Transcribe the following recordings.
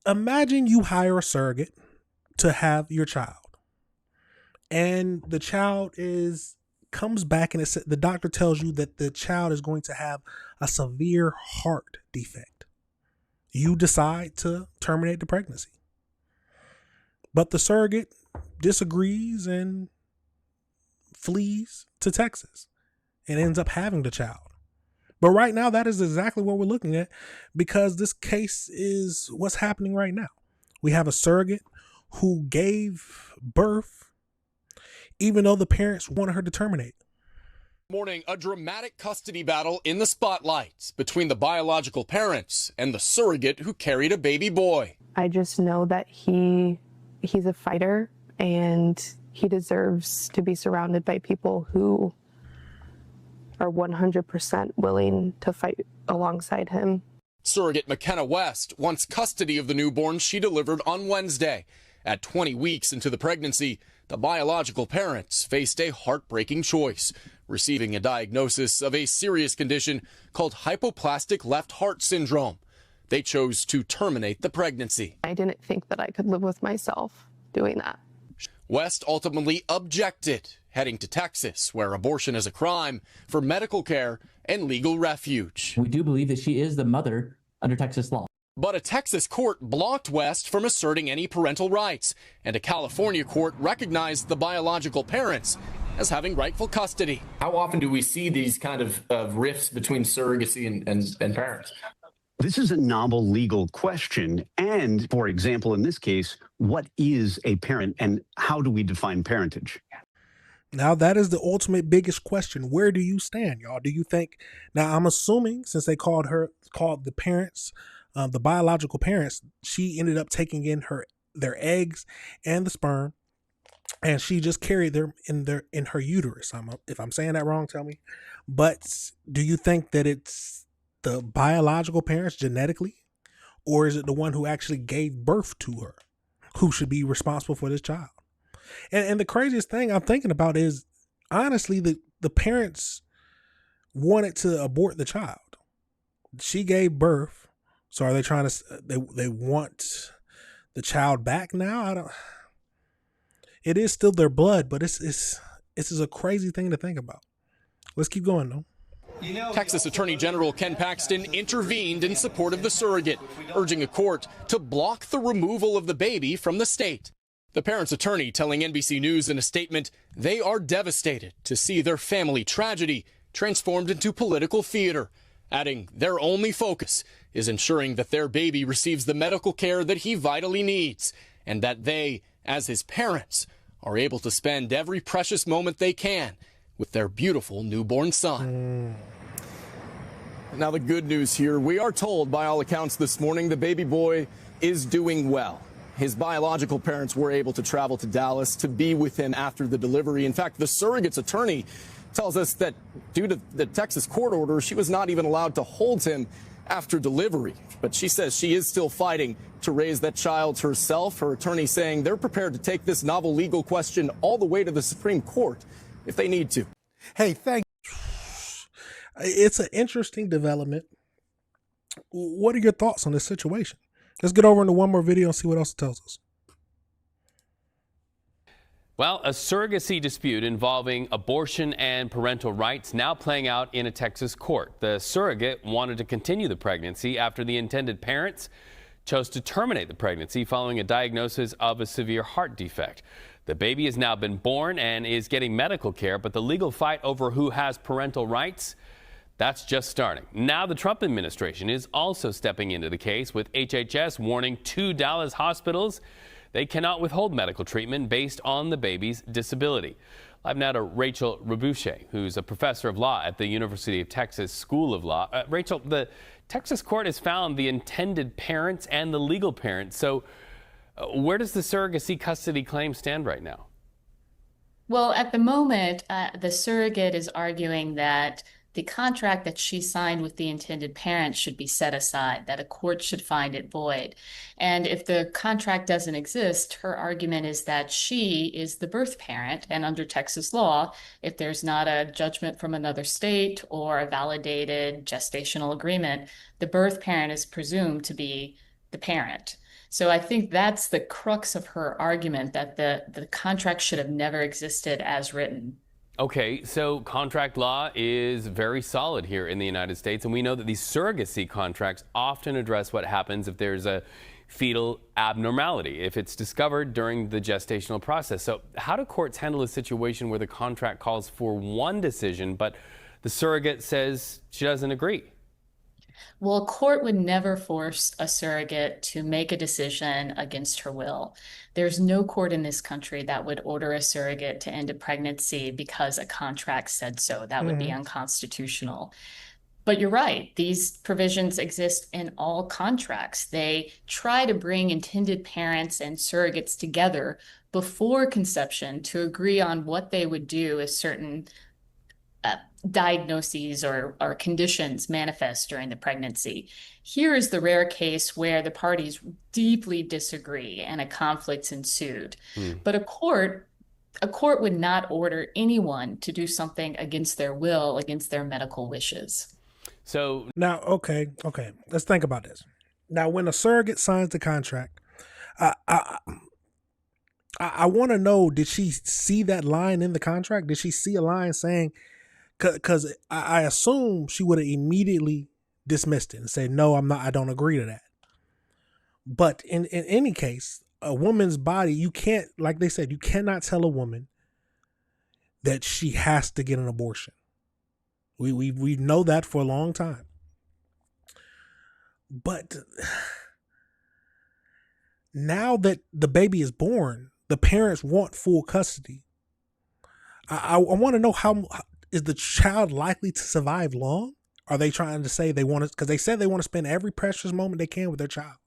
Imagine you hire a surrogate to have your child, and the child is comes back and the doctor tells you that the child is going to have a severe heart defect. You decide to terminate the pregnancy, but the surrogate disagrees and flees to Texas and ends up having the child. But right now, that is exactly what we're looking at, because this case is what's happening right now. We have a surrogate who gave birth even though the parents wanted her to terminate. Morning, a dramatic custody battle in the spotlight between the biological parents and the surrogate who carried a baby boy. I just know that he's a fighter, and he deserves to be surrounded by people who are 100% willing to fight alongside him. Surrogate McKenna West wants custody of the newborn she delivered on Wednesday. At 20 weeks into the pregnancy, the biological parents faced a heartbreaking choice, receiving a diagnosis of a serious condition called hypoplastic left heart syndrome. They chose to terminate the pregnancy. I didn't think that I could live with myself doing that. West ultimately objected, heading to Texas, where abortion is a crime, for medical care and legal refuge. We do believe that she is the mother under Texas law. But a Texas court blocked West from asserting any parental rights, and a California court recognized the biological parents as having rightful custody. How often do we see these kind of rifts between surrogacy and parents? This is a novel legal question. And, for example, in this case, what is a parent and how do we define parentage? Now, that is the ultimate biggest question. Where do you stand, y'all? Do you think, now I'm assuming since they called the parents, the biological parents, she ended up taking in their eggs and the sperm, and she just carried them in her uterus. If I'm saying that wrong, tell me. But do you think that it's the biological parents genetically, or is it the one who actually gave birth to her who should be responsible for this child? And the craziest thing I'm thinking about is, honestly, the parents wanted to abort the child. She gave birth. So are they trying to, they want the child back now? It is still their blood, but this is a crazy thing to think about. Let's keep going though. Texas Attorney General Ken Paxton intervened in support of the surrogate, urging a court to block the removal of the baby from the state. The parents' attorney telling NBC News in a statement they are devastated to see their family tragedy transformed into political theater, adding their only focus is ensuring that their baby receives the medical care that he vitally needs, and that they, as his parents, are able to spend every precious moment they can with their beautiful newborn son. Now the good news here, we are told by all accounts this morning the baby boy is doing well. His biological parents were able to travel to Dallas to be with him after the delivery. In fact, the surrogate's attorney tells us that due to the Texas court order, she was not even allowed to hold him after delivery. But she says she is still fighting to raise that child herself. Her attorney saying they're prepared to take this novel legal question all the way to the Supreme Court if they need to. Hey, thank you. It's an interesting development. What are your thoughts on this situation? Let's get over into one more video and see what else it tells us. Well, a surrogacy dispute involving abortion and parental rights now playing out in a Texas court. The surrogate wanted to continue the pregnancy after the intended parents chose to terminate the pregnancy following a diagnosis of a severe heart defect. The baby has now been born and is getting medical care, but the legal fight over who has parental rights, that's just starting. Now the Trump administration is also stepping into the case, with HHS warning 2 Dallas hospitals they cannot withhold medical treatment based on the baby's disability. Live now to Rachel Rabouche, who's a professor of law at the University of Texas School of Law. Rachel, the Texas court has found the intended parents and the legal parents. So where does the surrogacy custody claim stand right now? Well, at the moment, the surrogate is arguing that the contract that she signed with the intended parent should be set aside, that a court should find it void. And if the contract doesn't exist, her argument is that she is the birth parent. And under Texas law, if there's not a judgment from another state or a validated gestational agreement, the birth parent is presumed to be the parent. So I think that's the crux of her argument, that the contract should have never existed as written. Okay, so contract law is very solid here in the United States, and we know that these surrogacy contracts often address what happens if there's a fetal abnormality, if it's discovered during the gestational process. So how do courts handle a situation where the contract calls for one decision, but the surrogate says she doesn't agree? Well, a court would never force a surrogate to make a decision against her will. There's no court in this country that would order a surrogate to end a pregnancy because a contract said so. That would be unconstitutional. But you're right, these provisions exist in all contracts. They try to bring intended parents and surrogates together before conception to agree on what they would do if certain diagnoses or conditions manifest during the pregnancy. Here is the rare case where the parties deeply disagree and a conflict ensued. But a court would not order anyone to do something against their will, against their medical wishes. So Now, okay, let's think about this. Now, when a surrogate signs the contract, I want to know, did she see that line in the contract? Did she see a line saying, because I assume she would have immediately dismissed it and said, no, I'm not, I don't agree to that. But in any case, a woman's body, you can't, like they said, you cannot tell a woman that she has to get an abortion. We know that for a long time. But now that the baby is born, the parents want full custody. I want to know, how is the child likely to survive long? Are they trying to say they want to, because they said they want to spend every precious moment they can with their child.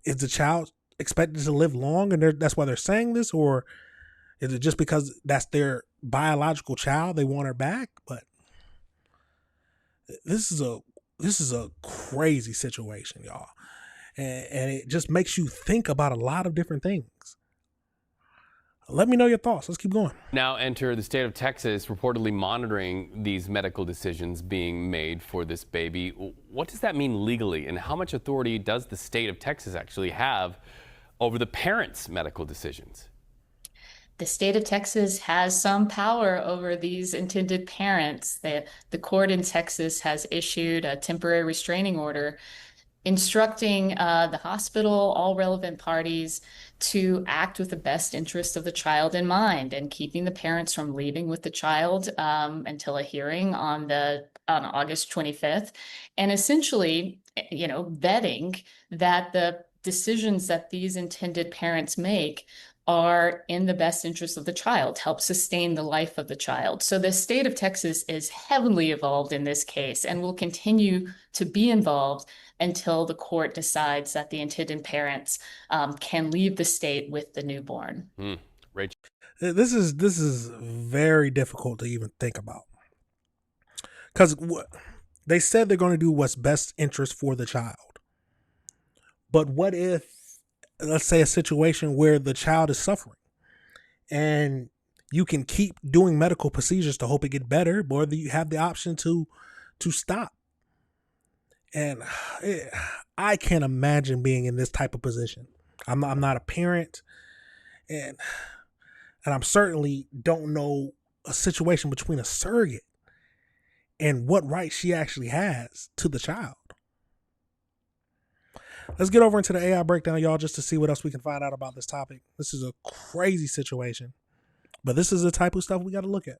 Is the child expected to live long and that's why they're saying this? Or is it just because that's their biological child, they want her back? But this is a crazy situation, y'all. And it just makes you think about a lot of different things. Let me know your thoughts. Let's keep going. now enter the state of Texas, reportedly monitoring these medical decisions being made for this baby. What does that mean legally, and how much authority does the state of Texas actually have over the parents' medical decisions? The state of Texas has some power over these intended parents. The court in Texas has issued a temporary restraining order instructing the hospital, all relevant parties, to act with the best interest of the child in mind, and keeping the parents from leaving with the child until a hearing on August 25th, and essentially, vetting that the decisions that these intended parents make are in the best interest of the child, help sustain the life of the child. So the state of Texas is heavily involved in this case and will continue to be involved until the court decides that the intended parents can leave the state with the newborn. Rachel? This is very difficult to even think about, because they said they're going to do what's best interest for the child. But what if, let's say, a situation where the child is suffering and you can keep doing medical procedures to hope it get better, or you have the option to stop. And I can't imagine being in this type of position. I'm not a parent, and I'm certainly don't know a situation between a surrogate and what right she actually has to the child. Let's get over into the AI breakdown, y'all, just to see what else we can find out about this topic. This is a crazy situation, but this is the type of stuff we got to look at.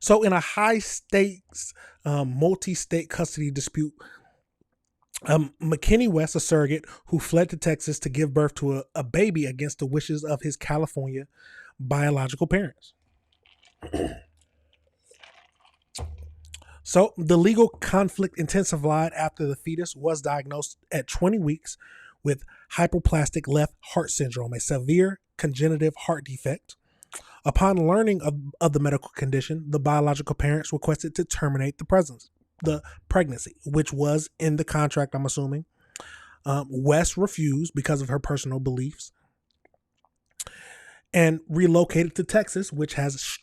So in a high stakes, multi-state custody dispute, McKinney West, a surrogate who fled to Texas to give birth to a baby against the wishes of his California biological parents. So the legal conflict intensified after the fetus was diagnosed at 20 weeks with hypoplastic left heart syndrome, a severe congenital heart defect. Upon learning of the medical condition, the biological parents requested to terminate the pregnancy, which was in the contract, I'm assuming. West refused because of her personal beliefs and relocated to Texas, which has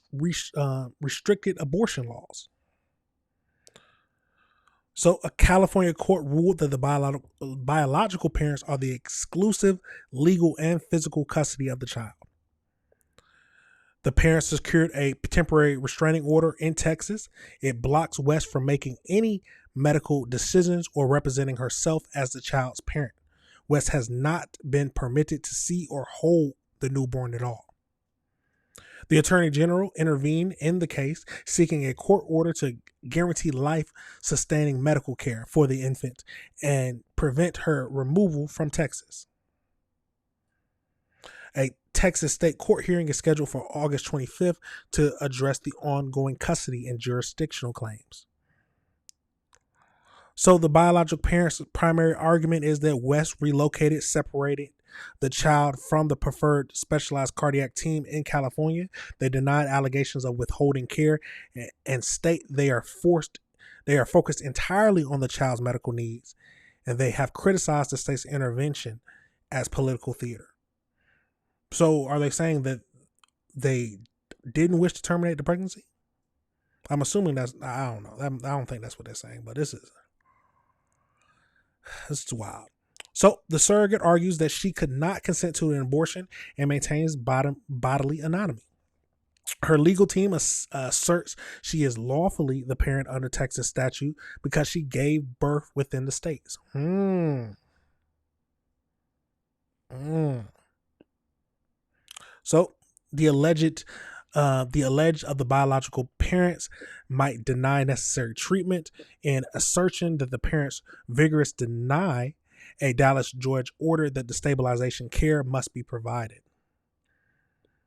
restricted abortion laws. So a California court ruled that the biological parents are the exclusive legal and physical custody of the child. The parents secured a temporary restraining order in Texas. It blocks West from making any medical decisions or representing herself as the child's parent. West has not been permitted to see or hold the newborn at all. The Attorney General intervened in the case, seeking a court order to guarantee life-sustaining medical care for the infant and prevent her removal from Texas. A Texas state court hearing is scheduled for August 25th to address the ongoing custody and jurisdictional claims. So the biological parents' primary argument is that West separated the child from the preferred specialized cardiac team in California. They denied allegations of withholding care and state they are focused entirely on the child's medical needs, and they have criticized the state's intervention as political theater. So are they saying that they didn't wish to terminate the pregnancy? I'm assuming I don't know. I don't think that's what they're saying, but this is wild. So the surrogate argues that she could not consent to an abortion and maintains bodily autonomy. Her legal team asserts she is lawfully the parent under Texas statute because she gave birth within the states. So the alleged of the biological parents might deny necessary treatment in assertion that the parents vigorous deny a Dallas judge ordered that the stabilization care must be provided.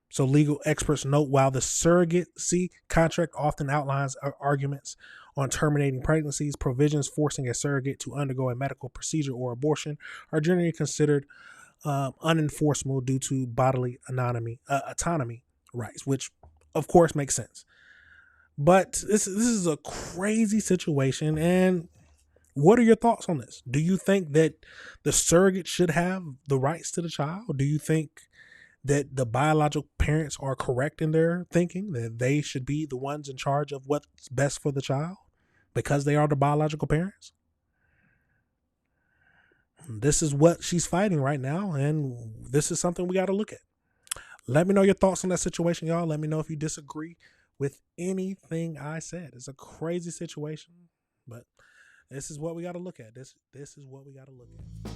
So legal experts note while the surrogacy contract often outlines arguments on terminating pregnancies, provisions forcing a surrogate to undergo a medical procedure or abortion are generally considered unenforceable due to bodily autonomy rights, which of course makes sense. But this is a crazy situation. And what are your thoughts on this? Do you think that the surrogate should have the rights to the child? Do you think that the biological parents are correct in their thinking that they should be the ones in charge of what's best for the child because they are the biological parents? This is what she's fighting right now, and this is something we got to look at. Let me know your thoughts on that situation, y'all. Let me know if you disagree with anything I said. It's a crazy situation, but this is what we got to look at. This is what we got to look at.